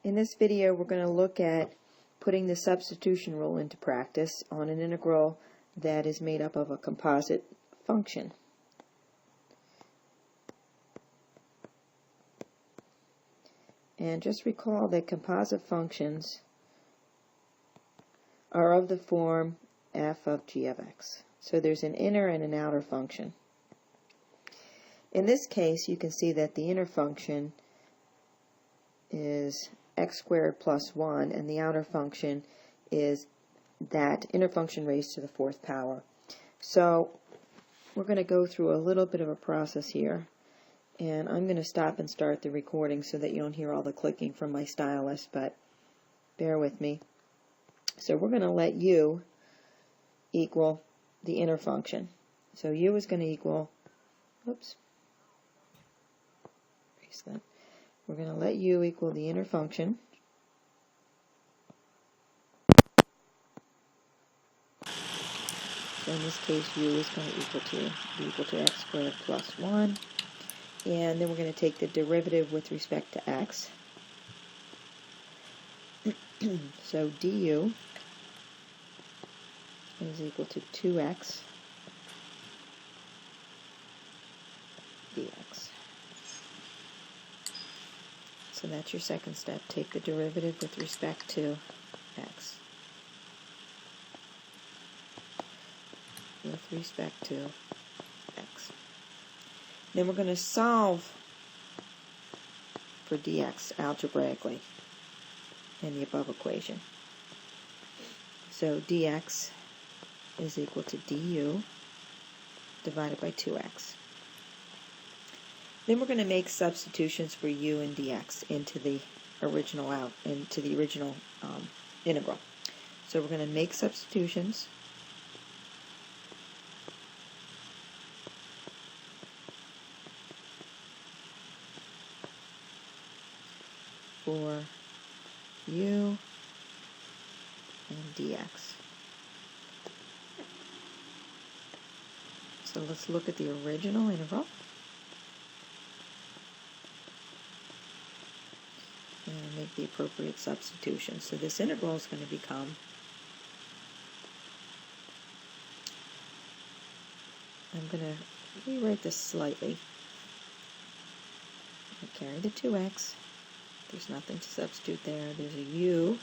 In this video, we're going to look at putting the substitution rule into practice on an integral that is made up of a composite function. And just recall that composite functions are of the form f of g of x. So there's an inner and an outer function. In this case, you can see that the inner function is x squared plus 1, and the outer function is that inner function raised to the fourth power. So we're going to go through a little bit of a process here, and I'm going to stop and start the recording so that you don't hear all the clicking from my stylus, but bear with me. So we're going to let u equal the inner function. So u is going to equal, oops, erase that. We're going to let u equal the inner function. So in this case, u is going to be equal to x squared plus 1. And then we're going to take the derivative with respect to x. So du is equal to 2x dx. So that's your second step. Take the derivative with respect to x. With respect to x. Then we're going to solve for dx algebraically in the above equation. So dx is equal to du divided by 2x. Then we're going to make substitutions for u and dx into the original integral. So we're going to make substitutions. For u and dx. So let's look at the original integral. And make the appropriate substitution. So this integral is going to become, I'm going to rewrite this slightly. I carry the 2x. There's nothing to substitute there. There's a u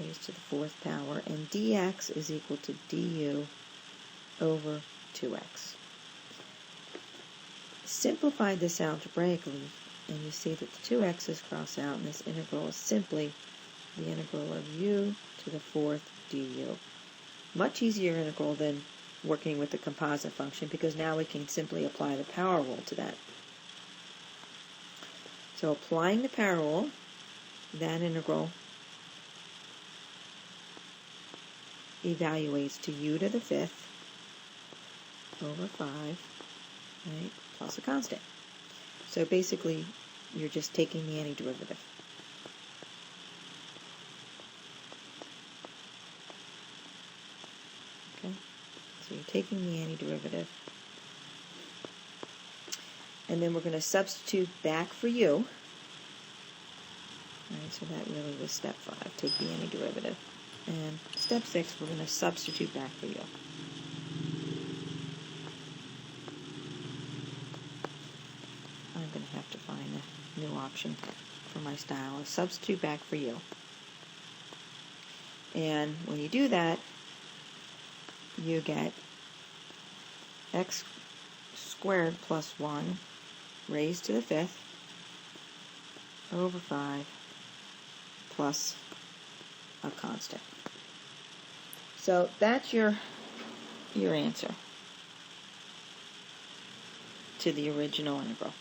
raised to the fourth power, and dx is equal to du over 2x. Simplify this algebraically, and you see that the 2x's cross out, and this integral is simply the integral of u to the fourth du. Much easier integral than working with the composite function, because now we can simply apply the power rule to that. So applying the power rule, that integral evaluates to u to the fifth over 5, right, plus a constant. So basically, you're just taking the antiderivative. Okay, so you're taking the antiderivative. And then we're going to substitute back for u. All right, so that really was step 5. Take the antiderivative. And step 6, we're going to substitute back for u. I'm going to have to find a new option for my style. Substitute back for u. And when you do that, you get x squared plus 1 raised to the fifth over 5 plus a constant. So that's your answer to the original integral.